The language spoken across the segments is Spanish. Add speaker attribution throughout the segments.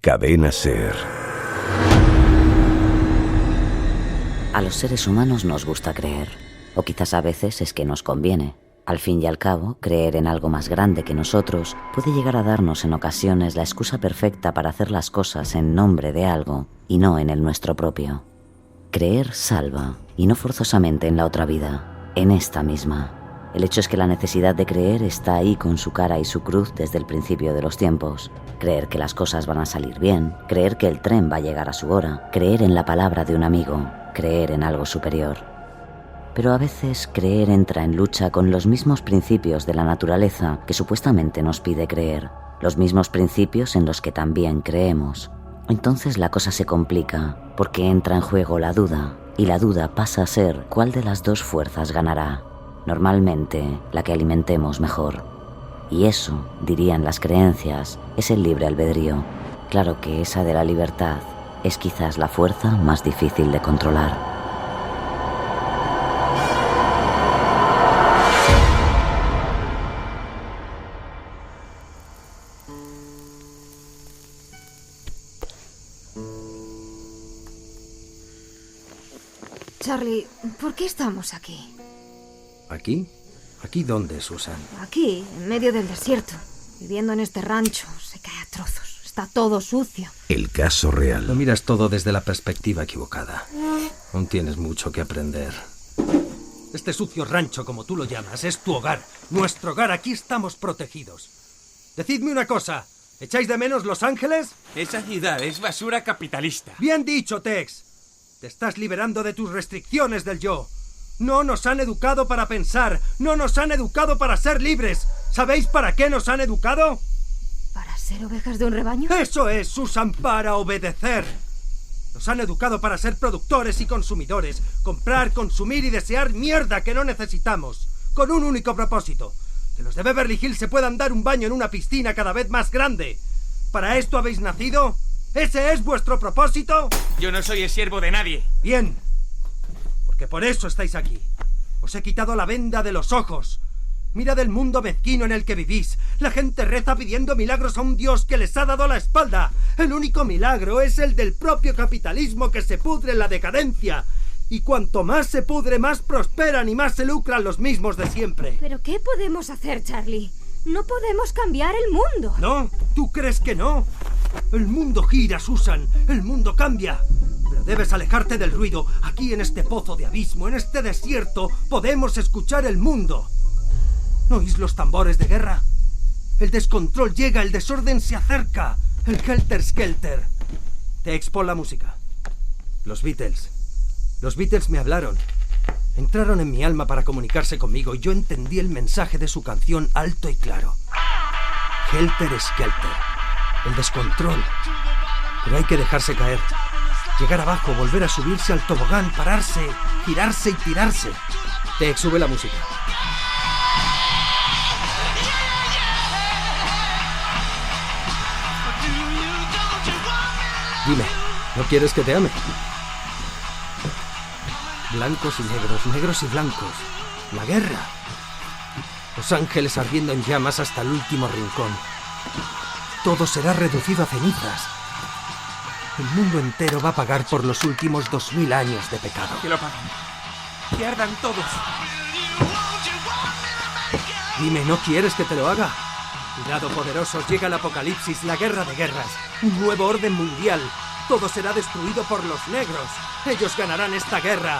Speaker 1: Cadena SER.
Speaker 2: A los seres humanos nos gusta creer, o quizás a veces es que nos conviene. Al fin y al cabo, creer en algo más grande que nosotros puede llegar a darnos en ocasiones la excusa perfecta para hacer las cosas en nombre de algo y no en el nuestro propio. Creer salva, y no forzosamente en la otra vida, en esta misma. El hecho es que la necesidad de creer está ahí con su cara y su cruz desde el principio de los tiempos. Creer que las cosas van a salir bien, creer que el tren va a llegar a su hora, creer en la palabra de un amigo, creer en algo superior. Pero a veces creer entra en lucha con los mismos principios de la naturaleza que supuestamente nos pide creer, los mismos principios en los que también creemos. Entonces la cosa se complica, porque entra en juego la duda, y la duda pasa a ser cuál de las dos fuerzas ganará. Normalmente, la que alimentemos mejor. Y eso, dirían las creencias, es el libre albedrío. Claro que esa de la libertad es quizás la fuerza más difícil de controlar.
Speaker 3: Charlie, ¿por qué estamos aquí?
Speaker 4: ¿Aquí? ¿Aquí dónde, Susan?
Speaker 3: Aquí, en medio del desierto. Viviendo en este rancho, se cae a trozos. Está todo sucio.
Speaker 1: El caso real.
Speaker 4: Lo miras todo desde la perspectiva equivocada. Aún tienes mucho que aprender. Este sucio rancho, como tú lo llamas, es tu hogar. Nuestro hogar. Aquí estamos protegidos. Decidme una cosa. ¿Echáis de menos Los Ángeles?
Speaker 5: Esa ciudad es basura capitalista.
Speaker 4: Bien dicho, Tex. Te estás liberando de tus restricciones del yo. No nos han educado para pensar. No nos han educado para ser libres. ¿Sabéis para qué nos han educado?
Speaker 3: ¿Para ser ovejas de un rebaño?
Speaker 4: Eso es, Susan, para obedecer. Nos han educado para ser productores y consumidores. Comprar, consumir y desear mierda que no necesitamos. Con un único propósito. Que los de Beverly Hills se puedan dar un baño en una piscina cada vez más grande. ¿Para esto habéis nacido? ¿Ese es vuestro propósito?
Speaker 5: Yo no soy el siervo de nadie.
Speaker 4: Bien. Porque por eso estáis aquí. Os he quitado la venda de los ojos. Mirad el mundo mezquino en el que vivís. La gente reza pidiendo milagros a un Dios que les ha dado la espalda. El único milagro es el del propio capitalismo que se pudre en la decadencia. Y cuanto más se pudre, más prosperan y más se lucran los mismos de siempre.
Speaker 3: ¿Pero qué podemos hacer, Charlie? No podemos cambiar el mundo.
Speaker 4: ¿No? ¿Tú crees que no? El mundo gira, Susan. El mundo cambia. Pero debes alejarte del ruido. Aquí en este pozo de abismo, en este desierto, podemos escuchar el mundo. ¿No oís los tambores de guerra? El descontrol llega, el desorden se acerca. El helter-skelter. Tex, pon la música. Los Beatles. Los Beatles me hablaron. Entraron en mi alma para comunicarse conmigo y yo entendí el mensaje de su canción alto y claro. Helter-skelter. El descontrol. Pero hay que dejarse caer. Llegar abajo, volver a subirse al tobogán, pararse, girarse y tirarse. Tex, sube la música. Dime, ¿no quieres que te ame? Blancos y negros, negros y blancos. La guerra. Los ángeles ardiendo en llamas hasta el último rincón. Todo será reducido a cenizas. El mundo entero va a pagar por los últimos 2000 años de pecado.
Speaker 5: Que lo paguen. Que ardan todos.
Speaker 4: Dime, ¿no quieres que te lo haga? Cuidado, poderosos, llega el apocalipsis, la guerra de guerras. Un nuevo orden mundial. Todo será destruido por los negros. Ellos ganarán esta guerra.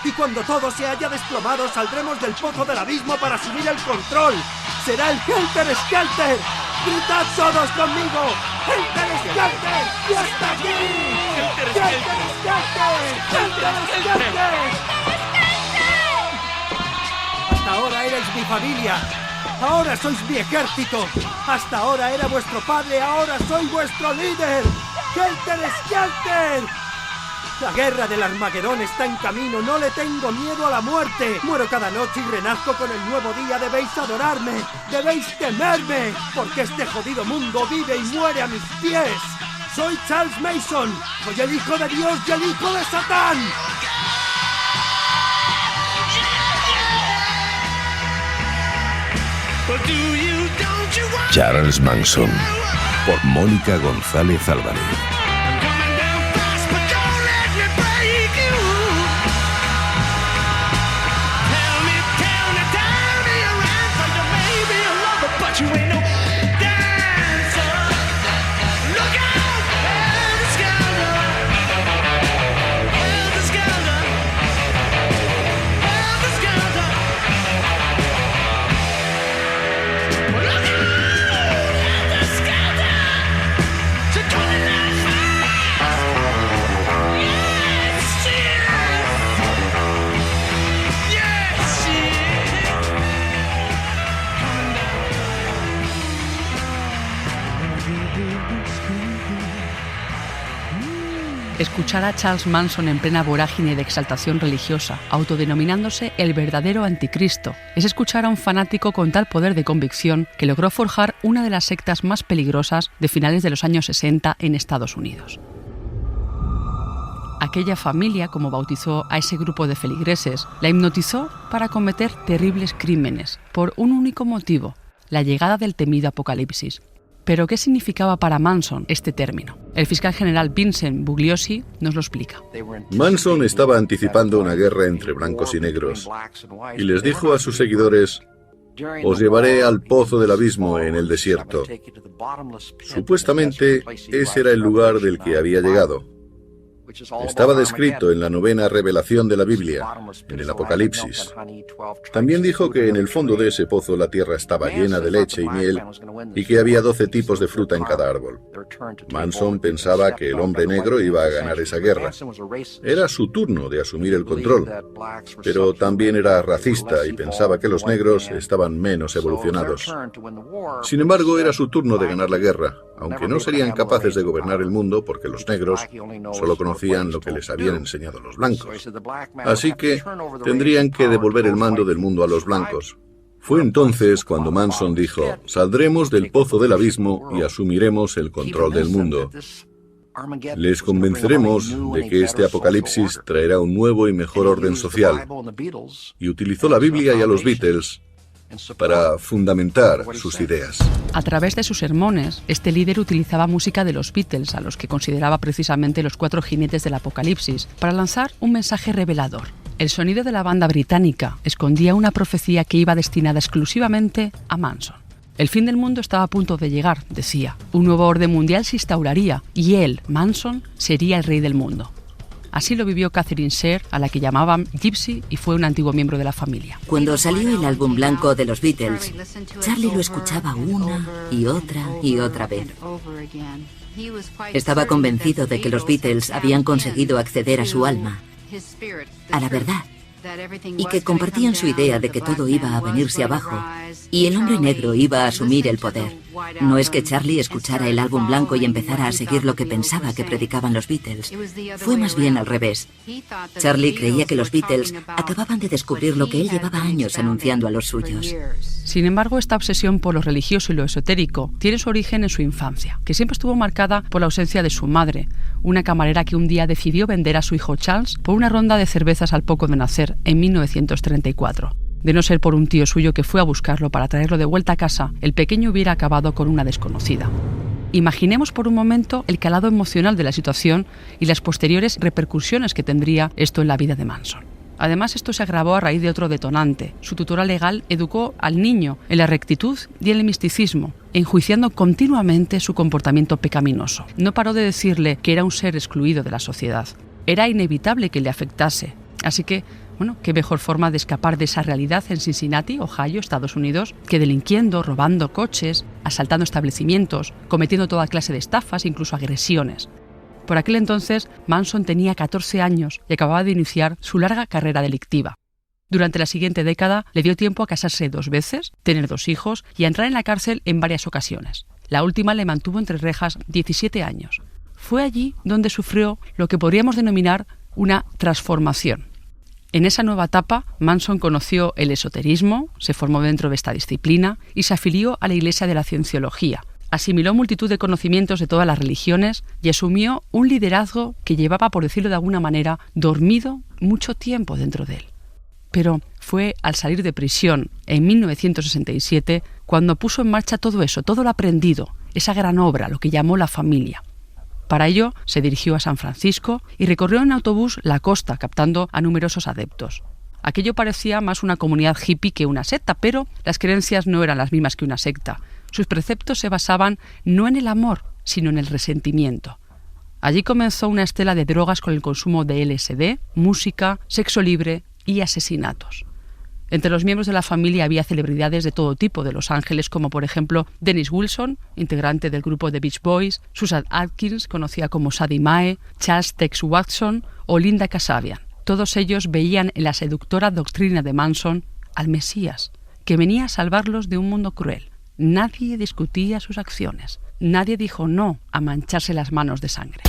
Speaker 4: Y cuando todo se haya desplomado, saldremos del pozo del abismo para asumir el control. ¡Será el Helter-Skelter! ¡Gritad todos conmigo! ¡Helter-Skelter! ¡Y hasta aquí! ¡Helter-Skelter! ¡Helter-Skelter! Hasta ahora erais mi familia. Ahora sois mi ejército. Hasta ahora era vuestro padre. Ahora soy vuestro líder. ¡Helter-Skelter! La guerra del Armagedón está en camino. No le tengo miedo a la muerte. Muero cada noche y renazco con el nuevo día. Debéis adorarme. Debéis temerme. Porque este jodido mundo vive y muere a mis pies. Soy Charles Mason. Soy el hijo de Dios y el hijo de Satán.
Speaker 1: Charles Manson. por Mónica González Álvarez.
Speaker 6: Escuchar a Charles Manson en plena vorágine de exaltación religiosa, autodenominándose el verdadero anticristo, es escuchar a un fanático con tal poder de convicción que logró forjar una de las sectas más peligrosas de finales de los años 60 en Estados Unidos. Aquella familia, como bautizó a ese grupo de feligreses, la hipnotizó para cometer terribles crímenes, por un único motivo: la llegada del temido apocalipsis. ¿Pero qué significaba para Manson este término? El fiscal general Vincent Bugliosi nos lo explica.
Speaker 7: Manson estaba anticipando una guerra entre blancos y negros y les dijo a sus seguidores: os llevaré al pozo del abismo en el desierto. Supuestamente ese era el lugar del que había llegado. Estaba descrito en la 9ª revelación de la Biblia, en el Apocalipsis. También dijo que en el fondo de ese pozo la tierra estaba llena de leche y miel y que había 12 tipos de fruta en cada árbol. Manson pensaba que el hombre negro iba a ganar esa guerra. Era su turno de asumir el control, pero también era racista y pensaba que los negros estaban menos evolucionados. Sin embargo, era su turno de ganar la guerra, aunque no serían capaces de gobernar el mundo porque los negros solo conocían lo que les habían enseñado los blancos. Así que tendrían que devolver el mando del mundo a los blancos. Fue entonces cuando Manson dijo: saldremos del pozo del abismo y asumiremos el control del mundo. Les convenceremos de que este apocalipsis traerá un nuevo y mejor orden social. Y utilizó la Biblia y a los Beatles para fundamentar sus ideas.
Speaker 6: A través de sus sermones, este líder utilizaba música de los Beatles, a los que consideraba precisamente los 4 jinetes del Apocalipsis, para lanzar un mensaje revelador. El sonido de la banda británica escondía una profecía que iba destinada exclusivamente a Manson. El fin del mundo estaba a punto de llegar, decía. Un nuevo orden mundial se instauraría y él, Manson, sería el rey del mundo. Así lo vivió Catherine Sher, a la que llamaban Gypsy, y fue un antiguo miembro de la familia.
Speaker 8: Cuando salió el álbum blanco de los Beatles, Charlie lo escuchaba una y otra vez. Estaba convencido de que los Beatles habían conseguido acceder a su alma, a la verdad, y que compartían su idea de que todo iba a venirse abajo y el hombre negro iba a asumir el poder. No es que Charlie escuchara el álbum blanco y empezara a seguir lo que pensaba que predicaban los Beatles. Fue más bien al revés. Charlie creía que los Beatles acababan de descubrir lo que él llevaba años anunciando a los suyos.
Speaker 6: Sin embargo, esta obsesión por lo religioso y lo esotérico tiene su origen en su infancia, que siempre estuvo marcada por la ausencia de su madre, una camarera que un día decidió vender a su hijo Charles por una ronda de cervezas al poco de nacer, en 1934. De no ser por un tío suyo que fue a buscarlo para traerlo de vuelta a casa, el pequeño hubiera acabado con una desconocida. Imaginemos por un momento el calado emocional de la situación y las posteriores repercusiones que tendría esto en la vida de Manson. Además, esto se agravó a raíz de otro detonante. Su tutora legal educó al niño en la rectitud y en el misticismo, enjuiciando continuamente su comportamiento pecaminoso. No paró de decirle que era un ser excluido de la sociedad. Era inevitable que le afectase. Así que, qué mejor forma de escapar de esa realidad en Cincinnati, Ohio, Estados Unidos, que delinquiendo, robando coches, asaltando establecimientos, cometiendo toda clase de estafas, incluso agresiones. Por aquel entonces, Manson tenía 14 años y acababa de iniciar su larga carrera delictiva. Durante la siguiente década le dio tiempo a casarse 2 veces, tener 2 hijos y a entrar en la cárcel en varias ocasiones. La última le mantuvo entre rejas 17 años. Fue allí donde sufrió lo que podríamos denominar una transformación. En esa nueva etapa, Manson conoció el esoterismo, se formó dentro de esta disciplina y se afilió a la Iglesia de la Cienciología. Asimiló multitud de conocimientos de todas las religiones y asumió un liderazgo que llevaba, por decirlo de alguna manera, dormido mucho tiempo dentro de él. Pero fue al salir de prisión en 1967 cuando puso en marcha todo eso, todo lo aprendido, esa gran obra, lo que llamó La Familia. Para ello, se dirigió a San Francisco y recorrió en autobús la costa, captando a numerosos adeptos. Aquello parecía más una comunidad hippie que una secta, pero las creencias no eran las mismas que una secta. Sus preceptos se basaban no en el amor, sino en el resentimiento. Allí comenzó una estela de drogas con el consumo de LSD, música, sexo libre y asesinatos. Entre los miembros de la familia había celebridades de todo tipo de Los Ángeles, como por ejemplo Dennis Wilson, integrante del grupo The Beach Boys, Susan Atkins, conocida como Sadie Mae, Charles Tex Watson o Linda Kasabian. Todos ellos veían en la seductora doctrina de Manson al Mesías, que venía a salvarlos de un mundo cruel. Nadie discutía sus acciones. Nadie dijo no a mancharse las manos de sangre.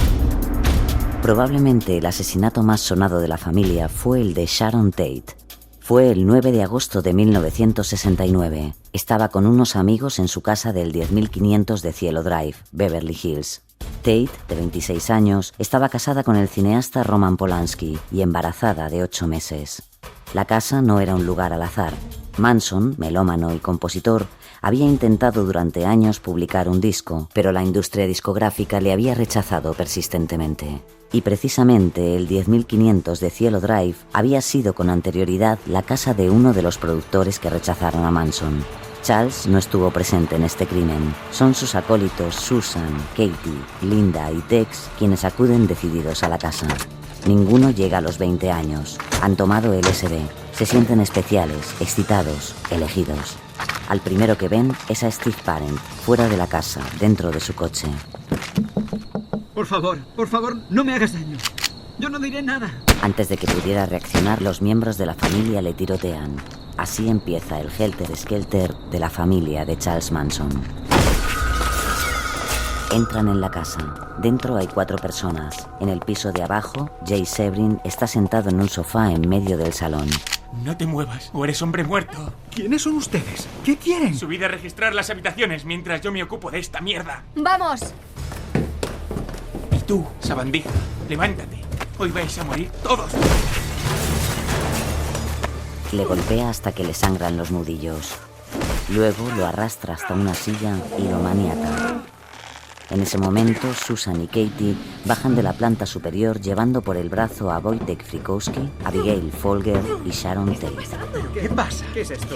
Speaker 2: Probablemente el asesinato más sonado de la familia fue el de Sharon Tate. Fue el 9 de agosto de 1969. Estaba con unos amigos en su casa del 10.500 de Cielo Drive, Beverly Hills. Tate, de 26 años, estaba casada con el cineasta Roman Polanski y embarazada de 8 meses. La casa no era un lugar al azar. Manson, melómano y compositor, había intentado durante años publicar un disco, pero la industria discográfica le había rechazado persistentemente. Y precisamente el 10.500 de Cielo Drive había sido con anterioridad la casa de uno de los productores que rechazaron a Manson. Charles no estuvo presente en este crimen. Son sus acólitos Susan, Katie, Linda y Tex quienes acuden decididos a la casa. Ninguno llega a los 20 años. Han tomado LSD. Se sienten especiales, excitados, elegidos. Al primero que ven es a Steve Parent, fuera de la casa, dentro de su coche.
Speaker 9: Por favor, no me hagas daño. Yo no diré nada.
Speaker 2: Antes de que pudiera reaccionar, los miembros de la familia le tirotean. Así empieza el Helter Skelter de la familia de Charles Manson. Entran en la casa. Dentro hay 4 personas. En el piso de abajo, Jay Sebring está sentado en un sofá en medio del salón.
Speaker 5: No te muevas, o eres hombre muerto.
Speaker 9: ¿Quiénes son ustedes? ¿Qué quieren?
Speaker 5: Subid a registrar las habitaciones mientras yo me ocupo de esta mierda.
Speaker 3: ¡Vamos!
Speaker 5: Y tú, sabandija, levántate. Hoy vais a morir todos.
Speaker 2: Le golpea hasta que le sangran los nudillos. Luego lo arrastra hasta una silla y lo maniata. En ese momento, Susan y Katie bajan de la planta superior llevando por el brazo a Wojtek Frykowski, Abigail Folger y Sharon Tate.
Speaker 9: ¿Qué pasa? ¿Qué es esto?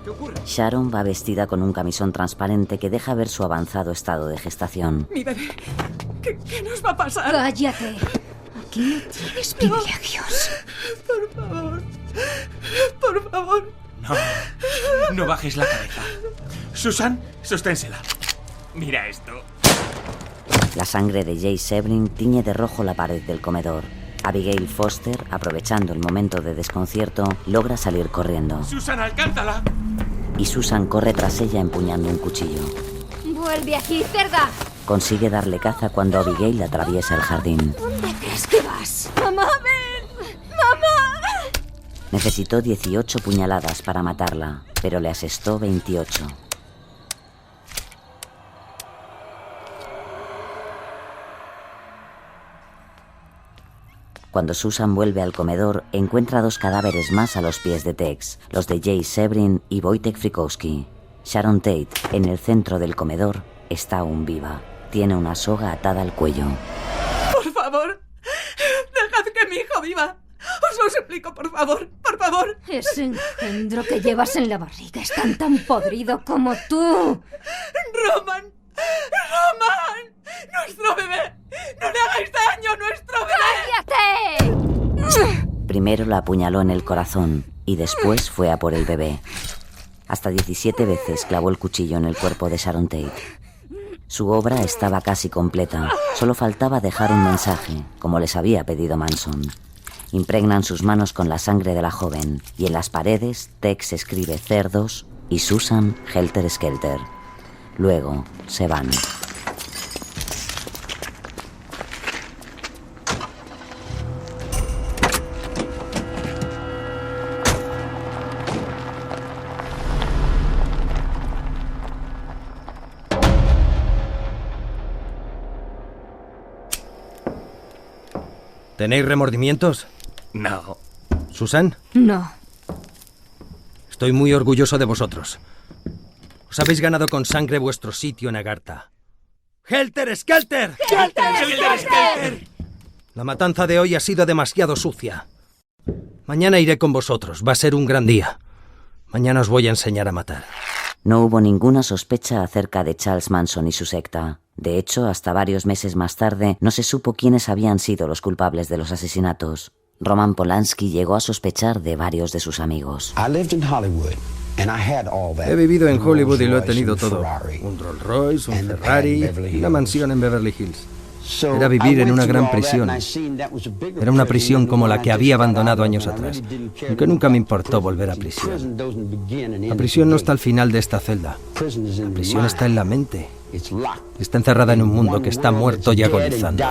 Speaker 9: ¿Qué ocurre?
Speaker 2: Sharon va vestida con un camisón transparente que deja ver su avanzado estado de gestación.
Speaker 10: Mi bebé, ¿qué nos va a pasar?
Speaker 3: ¡Cállate! Aquí no tienes privilegios.
Speaker 10: Por favor.
Speaker 5: No bajes la cabeza. Susan, sosténsela. Mira esto.
Speaker 2: La sangre de Jay Sebring tiñe de rojo la pared del comedor. Abigail Foster, aprovechando el momento de desconcierto, logra salir corriendo.
Speaker 5: ¡Susan, alcánzala!
Speaker 2: Y Susan corre tras ella empuñando un cuchillo.
Speaker 3: ¡Vuelve aquí, cerda!
Speaker 2: Consigue darle caza cuando Abigail atraviesa el jardín.
Speaker 3: ¿Dónde crees que vas? ¡Mamá, ven! ¡Mamá!
Speaker 2: Necesitó 18 puñaladas para matarla, pero le asestó 28. Cuando Susan vuelve al comedor, encuentra 2 cadáveres más a los pies de Tex, los de Jay Sebring y Wojtek Frykowski. Sharon Tate, en el centro del comedor, está aún viva. Tiene una soga atada al cuello.
Speaker 10: Por favor, dejad que mi hijo viva. Os lo suplico, por favor, por favor.
Speaker 3: Ese engendro que llevas en la barriga es tan podrido como tú.
Speaker 10: ¡Roman! ¡Nuestro bebé! ¡No le hagáis daño a nuestro bebé!
Speaker 3: ¡Cállate!
Speaker 2: Primero la apuñaló en el corazón y después fue a por el bebé. Hasta 17 veces clavó el cuchillo en el cuerpo de Sharon Tate. Su obra estaba casi completa. Solo faltaba dejar un mensaje, como les había pedido Manson. Impregnan sus manos con la sangre de la joven y en las paredes Tex escribe cerdos y Susan Helter Skelter. Luego se van.
Speaker 4: ¿Tenéis remordimientos?
Speaker 5: No.
Speaker 4: ¿Susan?
Speaker 3: No.
Speaker 4: Estoy muy orgulloso de vosotros. Os habéis ganado con sangre vuestro sitio en Agartha. ¡Helter Skelter!
Speaker 10: ¡Helter Skelter!
Speaker 4: La matanza de hoy ha sido demasiado sucia. Mañana iré con vosotros. Va a ser un gran día. Mañana os voy a enseñar a matar.
Speaker 2: No hubo ninguna sospecha acerca de Charles Manson y su secta. De hecho, hasta varios meses más tarde, no se supo quiénes habían sido los culpables de los asesinatos. Roman Polanski llegó a sospechar de varios de sus amigos.
Speaker 4: He vivido en Hollywood y lo he tenido todo. Un Rolls Royce, un Ferrari y una mansión en Beverly Hills. Era vivir en una gran prisión. Era una prisión como la que había abandonado años atrás. Aunque nunca me importó volver a prisión. La prisión no está al final de esta celda. La prisión está en la mente. Está encerrada en un mundo que está muerto y agonizando.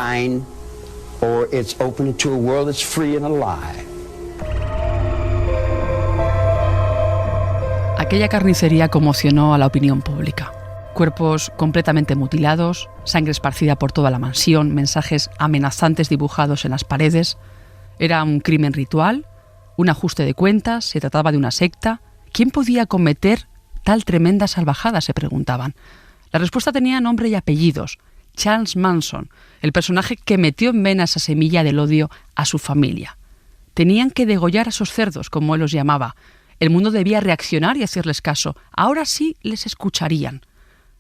Speaker 6: Aquella carnicería conmocionó a la opinión pública. Cuerpos completamente mutilados, sangre esparcida por toda la mansión, mensajes amenazantes dibujados en las paredes. ¿Era un crimen ritual? ¿Un ajuste de cuentas? ¿Se trataba de una secta? ¿Quién podía cometer tal tremenda salvajada?, se preguntaban. La respuesta tenía nombre y apellidos. Charles Manson, el personaje que metió en vena esa semilla del odio a su familia. Tenían que degollar a esos cerdos, como él los llamaba. El mundo debía reaccionar y hacerles caso. Ahora sí les escucharían.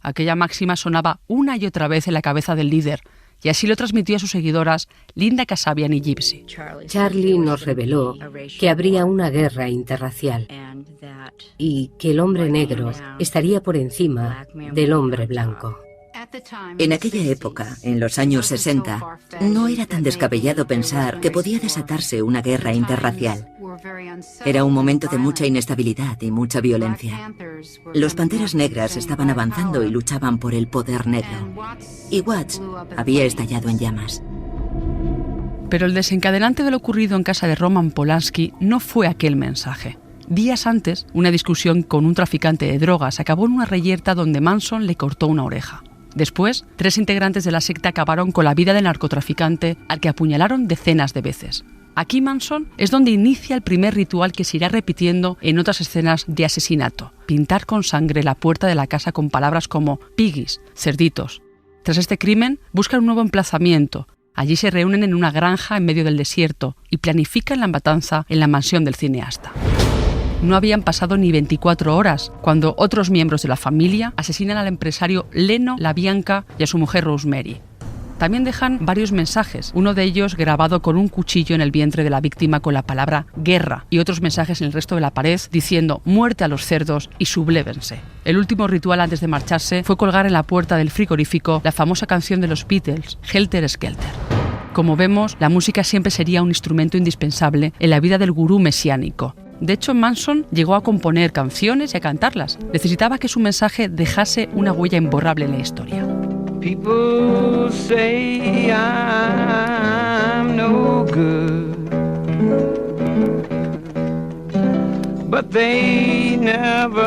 Speaker 6: Aquella máxima sonaba una y otra vez en la cabeza del líder, y así lo transmitió a sus seguidoras Linda Kasabian y Gypsy.
Speaker 11: Charlie nos reveló que habría una guerra interracial y que el hombre negro estaría por encima del hombre blanco.
Speaker 8: En aquella época, en los años 60, no era tan descabellado pensar que podía desatarse una guerra interracial. Era un momento de mucha inestabilidad y mucha violencia. Los Panteras Negras estaban avanzando y luchaban por el poder negro. Y Watts había estallado en llamas.
Speaker 6: Pero el desencadenante de lo ocurrido en casa de Roman Polanski no fue aquel mensaje. Días antes, una discusión con un traficante de drogas acabó en una reyerta donde Manson le cortó una oreja. Después, 3 integrantes de la secta acabaron con la vida del narcotraficante al que apuñalaron decenas de veces. Aquí Manson es donde inicia el primer ritual que se irá repitiendo en otras escenas de asesinato. Pintar con sangre la puerta de la casa con palabras como piggies, cerditos. Tras este crimen, buscan un nuevo emplazamiento. Allí se reúnen en una granja en medio del desierto y planifican la matanza en la mansión del cineasta. No habían pasado ni 24 horas cuando otros miembros de la familia asesinan al empresario Leno LaBianca y a su mujer Rosemary. También dejan varios mensajes, uno de ellos grabado con un cuchillo en el vientre de la víctima con la palabra guerra y otros mensajes en el resto de la pared diciendo muerte a los cerdos y sublévense. El último ritual antes de marcharse fue colgar en la puerta del frigorífico la famosa canción de los Beatles, Helter Skelter. Como vemos, la música siempre sería un instrumento indispensable en la vida del gurú mesiánico. De hecho, Manson llegó a componer canciones y a cantarlas. Necesitaba que su mensaje dejase una huella imborrable en la historia.
Speaker 12: People say I'm no good, but they never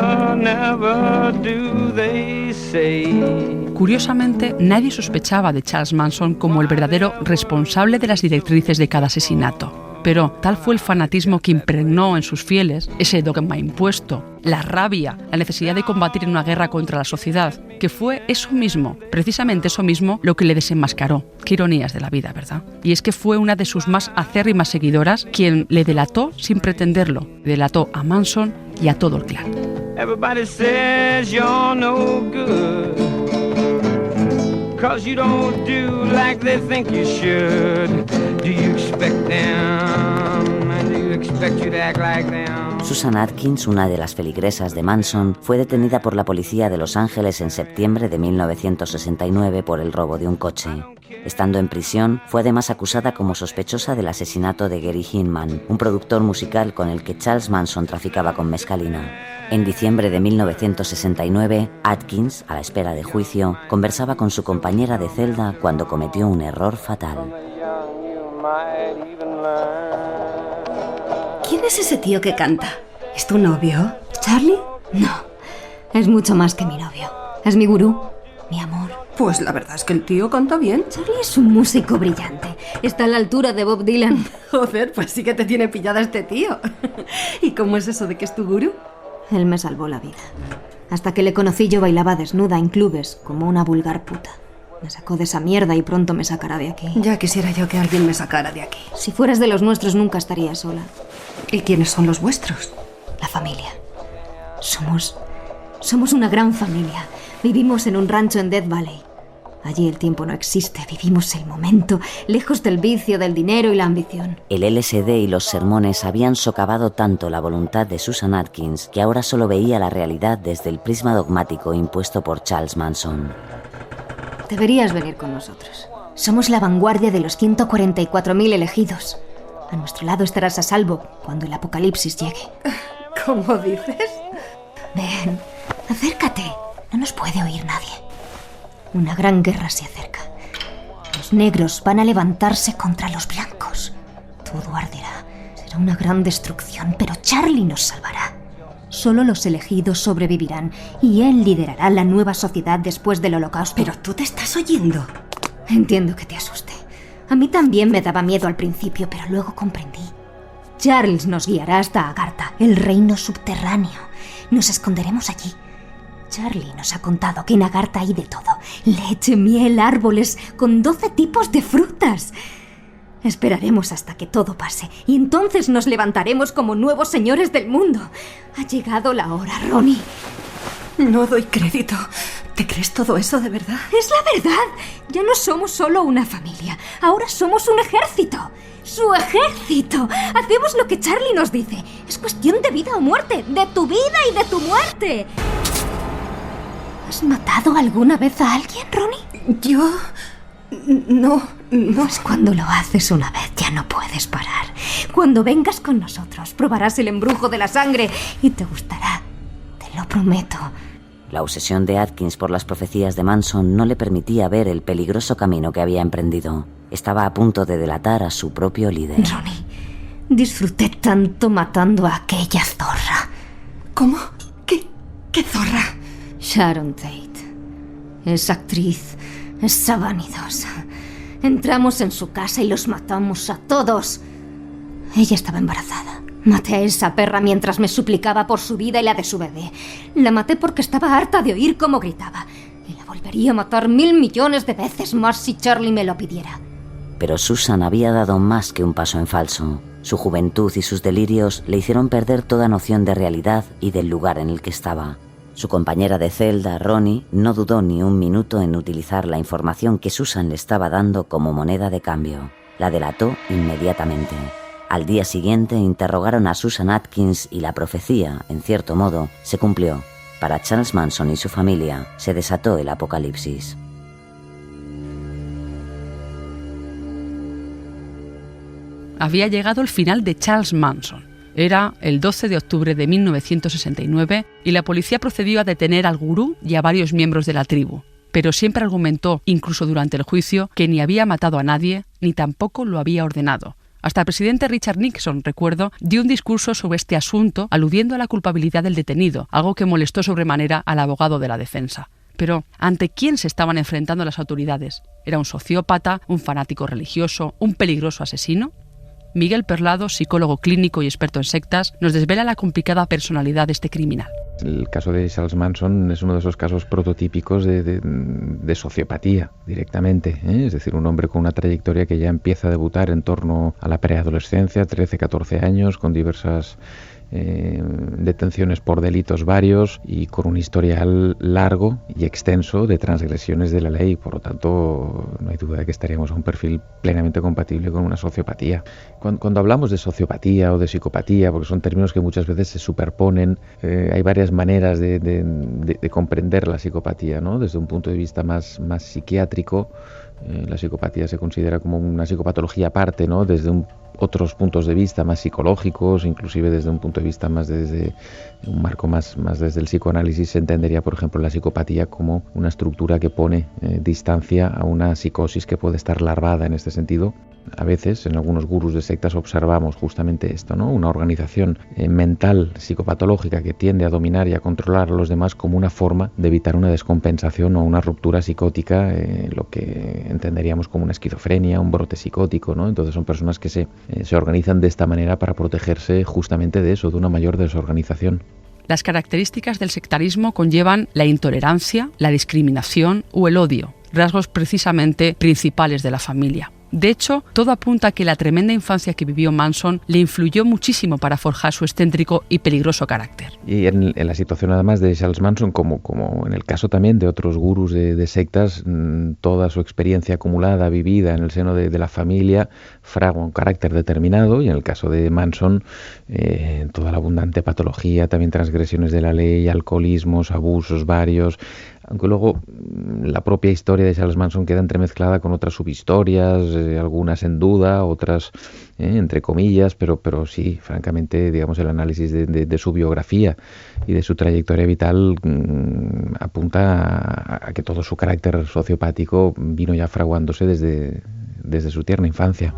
Speaker 12: do, they say.
Speaker 6: Curiosamente, nadie sospechaba de Charles Manson como el verdadero responsable de las directrices de cada asesinato. Pero tal fue el fanatismo que impregnó en sus fieles, ese dogma impuesto, la rabia, la necesidad de combatir en una guerra contra la sociedad, que fue eso mismo, precisamente eso mismo, lo que le desenmascaró. Qué ironías de la vida, ¿verdad? Y es que fue una de sus más acérrimas seguidoras quien le delató sin pretenderlo. Delató a Manson y a todo el clan.
Speaker 12: Everybody says you're no good, 'cause you don't do like they think you should. Do you expect them? And do you expect you to act like them?
Speaker 2: Susan Atkins, una de las feligresas de Manson, fue detenida por la policía de Los Ángeles en septiembre de 1969 por el robo de un coche. Estando en prisión, fue además acusada como sospechosa del asesinato de Gary Hinman, un productor musical con el que Charles Manson traficaba con mescalina. En diciembre de 1969, Atkins, a la espera de juicio, conversaba con su compañera de celda cuando cometió un error fatal.
Speaker 13: ¿Quién es ese tío que canta? ¿Es tu novio?
Speaker 3: ¿Charlie? No, es mucho más que mi novio. Es mi gurú, mi amor.
Speaker 13: Pues la verdad es que el tío canta bien.
Speaker 3: Charlie es un músico brillante. Está a la altura de Bob Dylan.
Speaker 13: Joder, pues sí que te tiene pillada este tío. ¿Y cómo es eso de que es tu gurú?
Speaker 3: Él me salvó la vida. Hasta que le conocí yo bailaba desnuda en clubes, como una vulgar puta. Me sacó de esa mierda y pronto me sacará de aquí.
Speaker 13: Ya quisiera yo que alguien me sacara de aquí.
Speaker 3: Si fueras de los nuestros nunca estaría sola.
Speaker 13: ¿Y quiénes son los vuestros?
Speaker 3: La familia. Somos una gran familia. Vivimos en un rancho en Death Valley. Allí el tiempo no existe, vivimos el momento, lejos del vicio, del dinero y la ambición.
Speaker 2: El LSD y los sermones habían socavado tanto la voluntad de Susan Atkins que ahora solo veía la realidad desde el prisma dogmático impuesto por Charles Manson.
Speaker 3: Deberías venir con nosotros. Somos la vanguardia de los 144.000 elegidos. A nuestro lado estarás a salvo cuando el apocalipsis llegue.
Speaker 13: ¿Cómo dices?
Speaker 3: Ven, acércate. No nos puede oír nadie. Una gran guerra se acerca. Los negros van a levantarse contra los blancos. Todo arderá. Será una gran destrucción, pero Charlie nos salvará. Solo los elegidos sobrevivirán y él liderará la nueva sociedad después del holocausto.
Speaker 13: Pero tú te estás oyendo.
Speaker 3: Entiendo que te asuste. A mí también me daba miedo al principio, pero luego comprendí. Charles nos guiará hasta Agartha, el reino subterráneo. Nos esconderemos allí. Charlie nos ha contado que en Agartha hay de todo. Leche, miel, árboles, con 12 tipos de frutas. Esperaremos hasta que todo pase y entonces nos levantaremos como nuevos señores del mundo. Ha llegado la hora, Ronnie.
Speaker 13: No doy crédito. ¿Te crees todo eso de verdad?
Speaker 3: Es la verdad. Ya no somos solo una familia. Ahora somos un ejército. ¡Su ejército! Hacemos lo que Charlie nos dice. Es cuestión de vida o muerte. De tu vida y de tu muerte. ¿Has matado alguna vez a alguien, Ronnie?
Speaker 13: Yo... No.
Speaker 3: Pues cuando lo haces una vez ya no puedes parar. Cuando vengas con nosotros probarás el embrujo de la sangre y te gustará. Te lo prometo.
Speaker 2: La obsesión de Atkins por las profecías de Manson no le permitía ver el peligroso camino que había emprendido. Estaba a punto de delatar a su propio líder.
Speaker 3: Ronnie, disfruté tanto matando a aquella zorra.
Speaker 13: ¿Cómo? ¿Qué zorra?
Speaker 3: Sharon Tate. Es actriz. Esa vanidosa. Entramos en su casa y los matamos a todos. Ella estaba embarazada. Maté a esa perra mientras me suplicaba por su vida y la de su bebé. La maté porque estaba harta de oír cómo gritaba. Y la volvería a matar 1.000 millones de veces más si Charlie me lo pidiera.
Speaker 2: Pero Susan había dado más que un paso en falso. Su juventud y sus delirios le hicieron perder toda noción de realidad y del lugar en el que estaba. Su compañera de celda, Ronnie, no dudó ni un minuto en utilizar la información que Susan le estaba dando como moneda de cambio. La delató inmediatamente. Al día siguiente interrogaron a Susan Atkins y la profecía, en cierto modo, se cumplió. Para Charles Manson y su familia se desató el apocalipsis.
Speaker 6: Había llegado el final de Charles Manson. Era el 12 de octubre de 1969 y la policía procedió a detener al gurú y a varios miembros de la tribu. Pero siempre argumentó, incluso durante el juicio, que ni había matado a nadie, ni tampoco lo había ordenado. Hasta el presidente Richard Nixon, recuerdo, dio un discurso sobre este asunto aludiendo a la culpabilidad del detenido, algo que molestó sobremanera al abogado de la defensa. Pero, ¿ante quién se estaban enfrentando las autoridades? ¿Era un sociópata, un fanático religioso, un peligroso asesino? Miguel Perlado, psicólogo clínico y experto en sectas, nos desvela la complicada personalidad de este criminal.
Speaker 14: El caso de Charles Manson es uno de esos casos prototípicos de sociopatía directamente, ¿eh? Es decir, un hombre con una trayectoria que ya empieza a debutar en torno a la preadolescencia, 13, 14 años, con diversas detenciones por delitos varios y con un historial largo y extenso de transgresiones de la ley. Por lo tanto, no hay duda de que estaríamos a un perfil plenamente compatible con una sociopatía. Cuando hablamos de sociopatía o de psicopatía, porque son términos que muchas veces se superponen, hay varias maneras de comprender la psicopatía, ¿no? Desde un punto de vista más psiquiátrico, la psicopatía se considera como una psicopatología aparte, ¿no? Desde otros puntos de vista más psicológicos, inclusive desde un punto de vista más desde un marco más desde el psicoanálisis, se entendería, por ejemplo, la psicopatía como una estructura que pone distancia a una psicosis que puede estar larvada en este sentido. A veces, en algunos gurús de sectas observamos justamente esto, ¿no? Una organización mental psicopatológica que tiende a dominar y a controlar a los demás como una forma de evitar una descompensación o una ruptura psicótica, lo que entenderíamos como una esquizofrenia, un brote psicótico, ¿no? Entonces son personas que se organizan de esta manera para protegerse justamente de eso, de una mayor desorganización.
Speaker 6: Las características del sectarismo conllevan la intolerancia, la discriminación o el odio, rasgos precisamente principales de la familia. De hecho, todo apunta a que la tremenda infancia que vivió Manson le influyó muchísimo para forjar su excéntrico y peligroso carácter.
Speaker 14: Y en la situación además de Charles Manson, como en el caso también de otros gurús de sectas, toda su experiencia acumulada, vivida en el seno de la familia, fragua un carácter determinado, y en el caso de Manson, toda la abundante patología, también transgresiones de la ley, alcoholismos, abusos varios, aunque luego la propia historia de Charles Manson queda entremezclada con otras subhistorias, algunas en duda, otras entre comillas, pero sí, francamente, digamos, el análisis de su biografía y de su trayectoria vital apunta a que todo su carácter sociopático vino ya fraguándose desde su tierna infancia.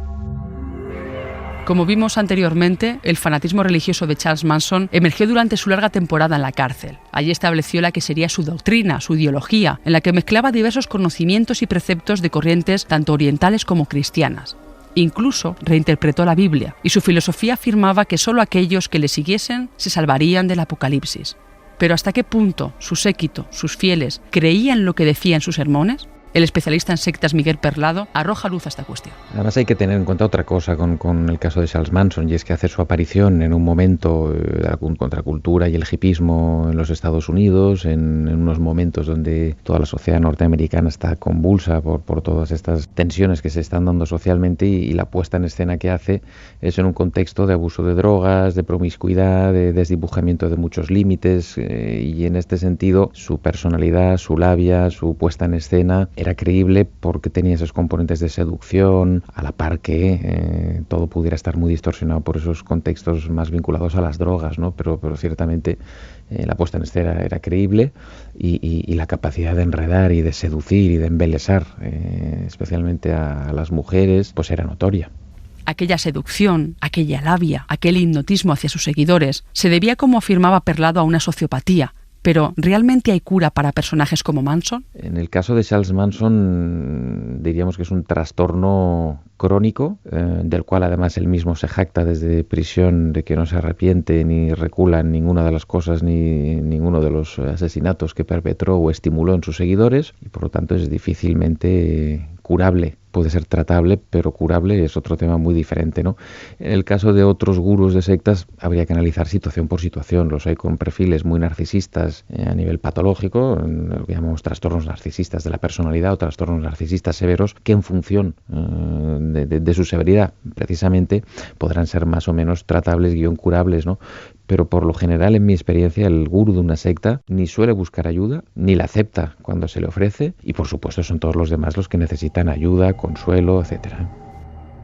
Speaker 6: Como vimos anteriormente, el fanatismo religioso de Charles Manson emergió durante su larga temporada en la cárcel. Allí estableció la que sería su doctrina, su ideología, en la que mezclaba diversos conocimientos y preceptos de corrientes tanto orientales como cristianas. Incluso reinterpretó la Biblia, y su filosofía afirmaba que solo aquellos que le siguiesen se salvarían del apocalipsis. Pero ¿hasta qué punto su séquito, sus fieles, creían lo que decía en sus sermones? El especialista en sectas Miguel Perlado arroja luz a esta cuestión.
Speaker 14: Además hay que tener en cuenta otra cosa con el caso de Charles Manson, y es que hace su aparición en un momento de la contracultura y el hipismo en los Estados Unidos, en unos momentos donde toda la sociedad norteamericana está convulsa por todas estas tensiones que se están dando socialmente, y la puesta en escena que hace es en un contexto de abuso de drogas, de promiscuidad, de desdibujamiento de muchos límites, y en este sentido su personalidad, su labia, su puesta en escena era creíble porque tenía esos componentes de seducción, a la par que todo pudiera estar muy distorsionado por esos contextos más vinculados a las drogas, ¿no? Pero ciertamente la puesta en escena era creíble, y la capacidad de enredar y de seducir y de embelesar, especialmente a las mujeres, pues era notoria.
Speaker 6: Aquella seducción, aquella labia, aquel hipnotismo hacia sus seguidores se debía, como afirmaba Perlado, a una sociopatía. Pero, ¿realmente hay cura para personajes como Manson?
Speaker 14: En el caso de Charles Manson, diríamos que es un trastorno crónico, del cual además él mismo se jacta desde prisión de que no se arrepiente ni recula en ninguna de las cosas ni ninguno de los asesinatos que perpetró o estimuló en sus seguidores, y por lo tanto es difícilmente curable. Puede ser tratable, pero curable es otro tema muy diferente, ¿no? En el caso de otros gurús de sectas, habría que analizar situación por situación. Los hay con perfiles muy narcisistas a nivel patológico, lo que llamamos trastornos narcisistas de la personalidad o trastornos narcisistas severos, que en función de su severidad, precisamente, podrán ser más o menos tratables, curables, ¿no? Pero por lo general, en mi experiencia, el gurú de una secta ni suele buscar ayuda, ni la acepta cuando se le ofrece, y por supuesto son todos los demás los que necesitan ayuda, consuelo, etc.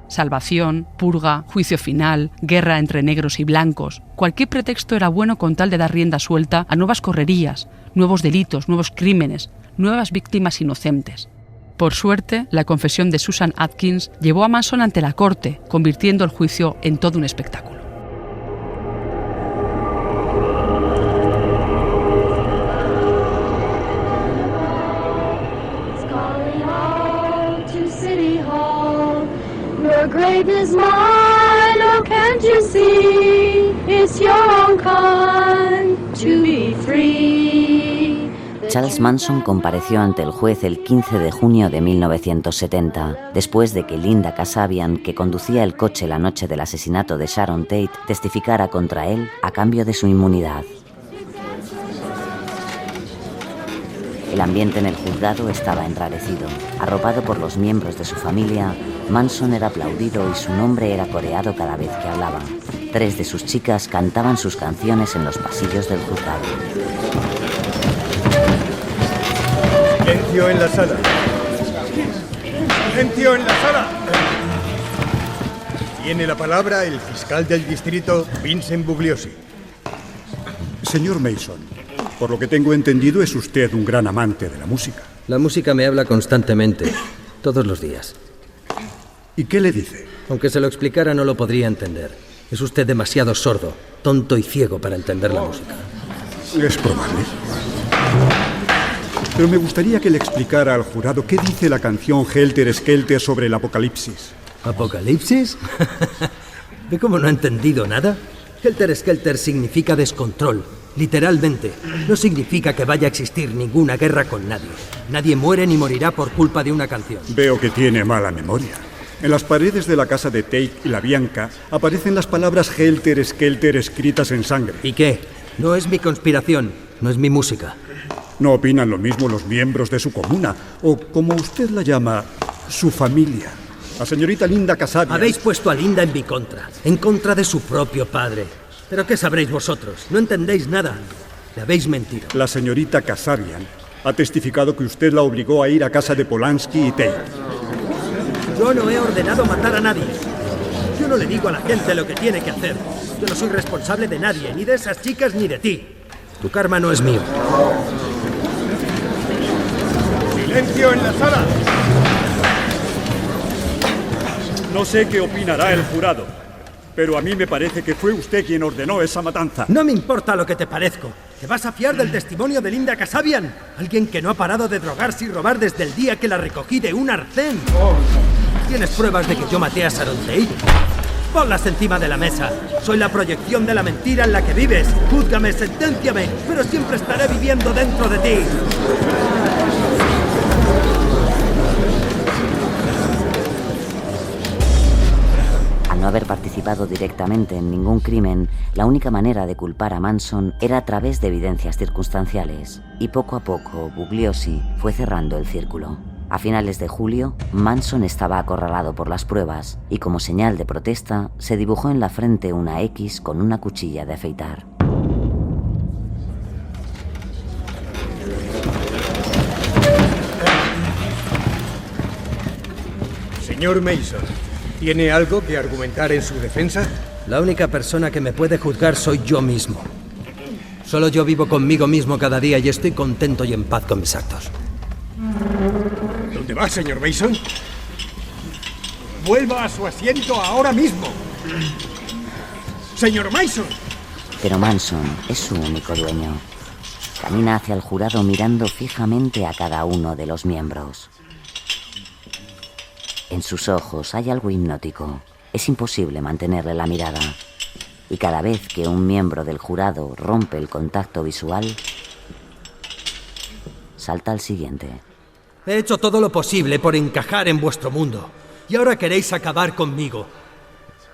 Speaker 6: Salvación, purga, juicio final, guerra entre negros y blancos. Cualquier pretexto era bueno con tal de dar rienda suelta a nuevas correrías, nuevos delitos, nuevos crímenes, nuevas víctimas inocentes. Por suerte, la confesión de Susan Atkins llevó a Manson ante la corte, convirtiendo el juicio en todo un espectáculo.
Speaker 15: Greatness mine, oh can't you see, it's your own kind to be free.
Speaker 2: Charles Manson compareció ante el juez el 15 de junio de 1970, después de que Linda Kasabian, que conducía el coche la noche del asesinato de Sharon Tate, testificara contra él a cambio de su inmunidad. El ambiente en el juzgado estaba enrarecido. Arropado por los miembros de su familia, Manson era aplaudido y su nombre era coreado cada vez que hablaba. 3 de sus chicas cantaban sus canciones en los pasillos del juzgado.
Speaker 4: Silencio en la sala. Silencio en la sala. Tiene la palabra el fiscal del distrito, Vincent Bugliosi.
Speaker 16: Señor Mason, por lo que tengo entendido, es usted un gran amante de la música.
Speaker 17: La música me habla constantemente, todos los días.
Speaker 16: ¿Y qué le dice?
Speaker 17: Aunque se lo explicara, no lo podría entender. Es usted demasiado sordo, tonto y ciego para entender la música.
Speaker 16: Es probable. Pero me gustaría que le explicara al jurado qué dice la canción Helter Skelter sobre el apocalipsis.
Speaker 17: ¿Apocalipsis? ¿Ve cómo no ha entendido nada? Helter Skelter significa descontrol.
Speaker 4: literalmente. No significa que vaya a existir ninguna guerra con nadie. Nadie muere ni morirá por culpa de una canción.
Speaker 16: Veo que tiene mala memoria. En las paredes de la casa de Tate y la Bianca aparecen las palabras Helter Skelter escritas en sangre.
Speaker 4: ¿Y qué? No es mi conspiración, no es mi música.
Speaker 16: ¿No opinan lo mismo los miembros de su comuna? O, como usted la llama, su familia. La señorita Linda Kasabian.
Speaker 4: Habéis puesto a Linda en mi contra, en contra de su propio padre. ¿Pero qué sabréis vosotros? No entendéis nada. Le habéis mentido.
Speaker 16: La señorita Kasabian ha testificado que usted la obligó a ir a casa de Polanski y Tate.
Speaker 4: Yo no he ordenado matar a nadie. Yo no le digo a la gente lo que tiene que hacer. Yo no soy responsable de nadie, ni de esas chicas ni de ti. Tu karma no es mío.
Speaker 16: ¡Silencio en la sala! No sé qué opinará el jurado, pero a mí me parece que fue usted quien ordenó esa matanza.
Speaker 4: No me importa lo que te parezco. ¿Te vas a fiar del testimonio de Linda Kasabian? Alguien que no ha parado de drogarse y robar desde el día que la recogí de un arcén. ¿Tienes pruebas de que yo maté a Sharon Tate? Ponlas encima de la mesa. Soy la proyección de la mentira en la que vives. Júzgame, senténciame, pero siempre estaré viviendo dentro de ti.
Speaker 2: Al no haber participado directamente en ningún crimen, la única manera de culpar a Manson era a través de evidencias circunstanciales, y poco a poco Bugliosi fue cerrando el círculo. A finales de julio, Manson estaba acorralado por las pruebas y, como señal de protesta, se dibujó en la frente una X con una cuchilla de afeitar.
Speaker 4: Señor Mason, ¿tiene algo que argumentar en su defensa? La única persona que me puede juzgar soy yo mismo. Solo yo vivo conmigo mismo cada día y estoy contento y en paz con mis actos.
Speaker 18: ¿Dónde va, señor Mason? Vuelva a su asiento ahora mismo. Señor Mason.
Speaker 2: Pero Manson es su único dueño. Camina hacia el jurado mirando fijamente a cada uno de los miembros. En sus ojos hay algo hipnótico. Es imposible mantenerle la mirada. Y cada vez que un miembro del jurado rompe el contacto visual, salta al siguiente.
Speaker 4: He hecho todo lo posible por encajar en vuestro mundo. Y ahora queréis acabar conmigo.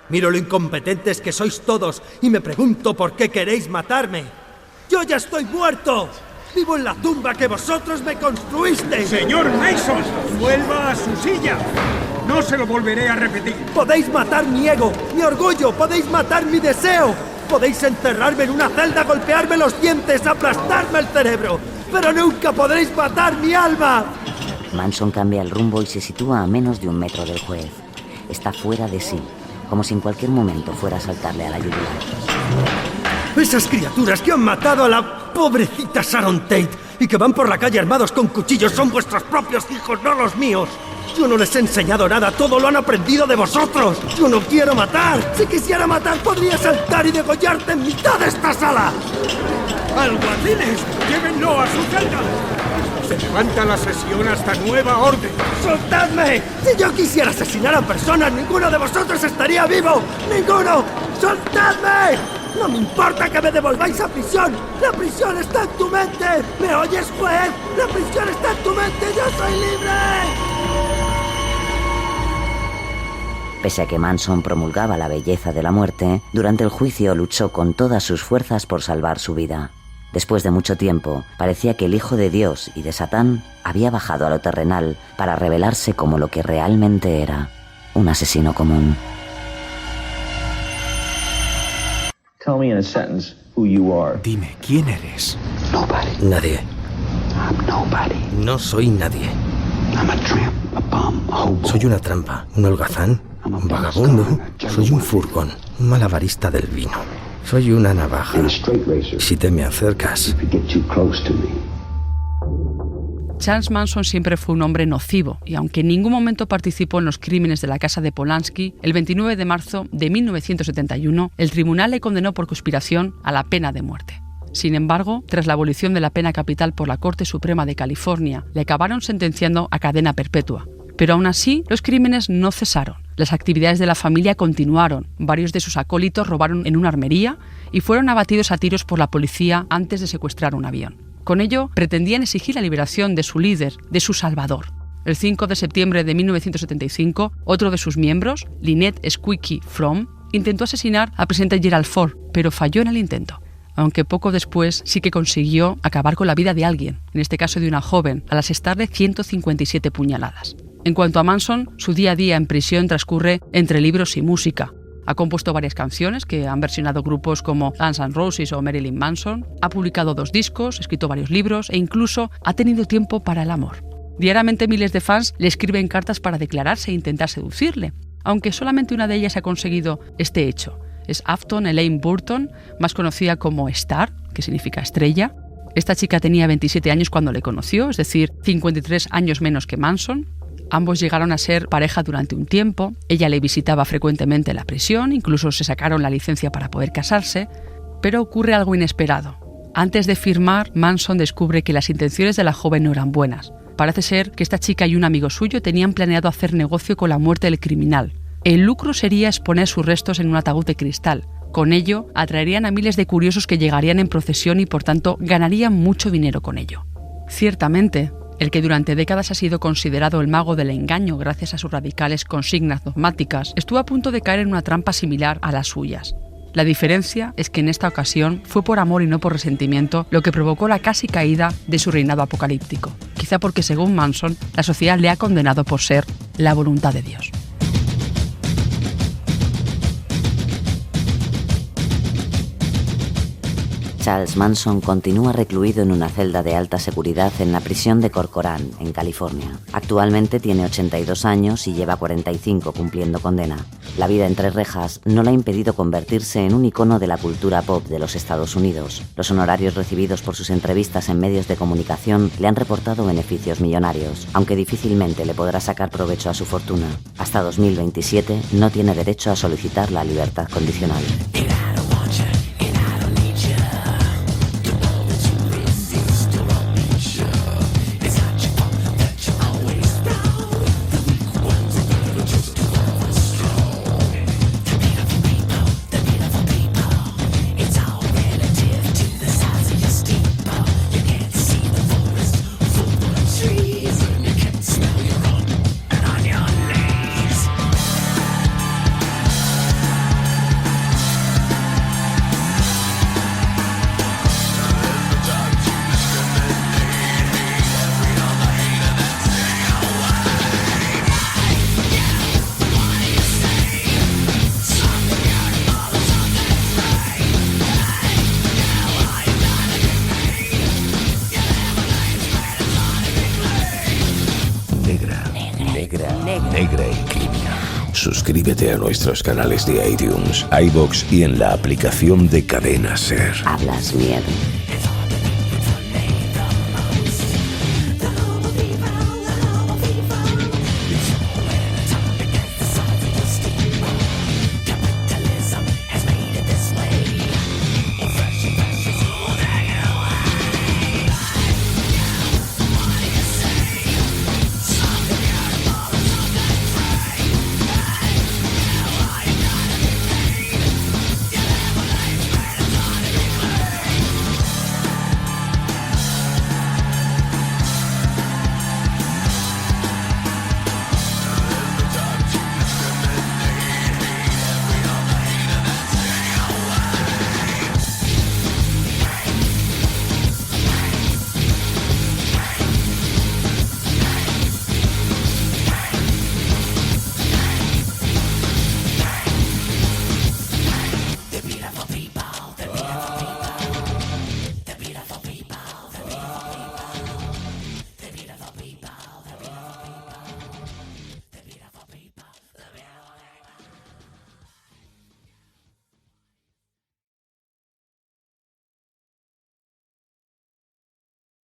Speaker 4: Miro lo incompetentes que sois todos y me pregunto por qué queréis matarme. ¡Yo ya estoy muerto! ¡Vivo en la tumba que vosotros me construisteis!
Speaker 18: ¡Señor Mason! ¡Vuelva a su silla! No se lo volveré a repetir.
Speaker 4: Podéis matar mi ego, mi orgullo, podéis matar mi deseo. Podéis enterrarme en una celda, golpearme los dientes, aplastarme el cerebro. Pero nunca podréis matar mi alma.
Speaker 2: Manson cambia el rumbo y se sitúa a menos de 1 metro del juez. Está fuera de sí, como si en cualquier momento fuera a saltarle a la yugular.
Speaker 4: Esas criaturas que han matado a la pobrecita Sharon Tate y que van por la calle armados con cuchillos son vuestros propios hijos, no los míos. Yo no les he enseñado nada, todo lo han aprendido de vosotros. Yo no quiero matar. Si quisiera matar, podría saltar y degollarte en mitad de esta sala.
Speaker 18: ¡Alguaciles! ¡Llévenlo a su celda! Se levanta la sesión hasta nueva orden.
Speaker 4: ¡Soltadme! Si yo quisiera asesinar a personas, ninguno de vosotros estaría vivo. ¡Ninguno! ¡Soltadme! No me importa que me devolváis a prisión. La prisión está en tu mente. ¿Me oyes, juez? La prisión está en tu mente. ¡Yo soy libre!
Speaker 2: Pese a que Manson promulgaba la belleza de la muerte, durante el juicio luchó con todas sus fuerzas por salvar su vida. Después de mucho tiempo, parecía que el Hijo de Dios y de Satán había bajado a lo terrenal para revelarse como lo que realmente era, un asesino común.
Speaker 19: Tell me in a sentence who you are.
Speaker 5: Dime, ¿quién eres?
Speaker 19: Nobody.
Speaker 4: Nadie.
Speaker 19: I'm nobody.
Speaker 4: No soy nadie.
Speaker 19: I'm a tramp, a bum, a hobo.
Speaker 4: Soy una trampa, un holgazán, un vagabundo. Soy un furgón, un malabarista del vino. Soy una navaja. Si te me acercas.
Speaker 6: Charles Manson siempre fue un hombre nocivo y aunque en ningún momento participó en los crímenes de la casa de Polanski, el 29 de marzo de 1971 el tribunal le condenó por conspiración a la pena de muerte. Sin embargo, tras la abolición de la pena capital por la Corte Suprema de California, le acabaron sentenciando a cadena perpetua. Pero aún así, los crímenes no cesaron. Las actividades de la familia continuaron. Varios de sus acólitos robaron en una armería y fueron abatidos a tiros por la policía antes de secuestrar un avión. Con ello, pretendían exigir la liberación de su líder, de su salvador. El 5 de septiembre de 1975, otro de sus miembros, Lynette Squeaky Fromm, intentó asesinar al presidente Gerald Ford, pero falló en el intento. Aunque poco después sí que consiguió acabar con la vida de alguien, en este caso de una joven, al asestarle 157 puñaladas. En cuanto a Manson, su día a día en prisión transcurre entre libros y música. Ha compuesto varias canciones que han versionado grupos como Guns N' Roses o Marilyn Manson, ha publicado 2 discos, escrito varios libros e incluso ha tenido tiempo para el amor. Diariamente miles de fans le escriben cartas para declararse e intentar seducirle, aunque solamente una de ellas ha conseguido este hecho. Es Afton Elaine Burton, más conocida como Star, que significa estrella. Esta chica tenía 27 años cuando le conoció, es decir, 53 años menos que Manson. Ambos llegaron a ser pareja durante un tiempo, ella le visitaba frecuentemente en la prisión, incluso se sacaron la licencia para poder casarse, pero ocurre algo inesperado. Antes de firmar, Manson descubre que las intenciones de la joven no eran buenas. Parece ser que esta chica y un amigo suyo tenían planeado hacer negocio con la muerte del criminal. El lucro sería exponer sus restos en un ataúd de cristal. Con ello, atraerían a miles de curiosos que llegarían en procesión y por tanto ganarían mucho dinero con ello. Ciertamente, el que durante décadas ha sido considerado el mago del engaño gracias a sus radicales consignas dogmáticas, estuvo a punto de caer en una trampa similar a las suyas. La diferencia es que en esta ocasión fue por amor y no por resentimiento lo que provocó la casi caída de su reinado apocalíptico. Quizá porque, según Manson, la sociedad le ha condenado por ser la voluntad de Dios.
Speaker 2: Charles Manson continúa recluido en una celda de alta seguridad en la prisión de Corcoran, en California. Actualmente tiene 82 años y lleva 45 cumpliendo condena. La vida entre rejas no le ha impedido convertirse en un icono de la cultura pop de los Estados Unidos. Los honorarios recibidos por sus entrevistas en medios de comunicación le han reportado beneficios millonarios, aunque difícilmente le podrá sacar provecho a su fortuna. Hasta 2027 no tiene derecho a solicitar la libertad condicional.
Speaker 1: Negra y criminal. Suscríbete a nuestros canales de iTunes, iVoox y en la aplicación de Cadena Ser.
Speaker 2: Hablas miedo.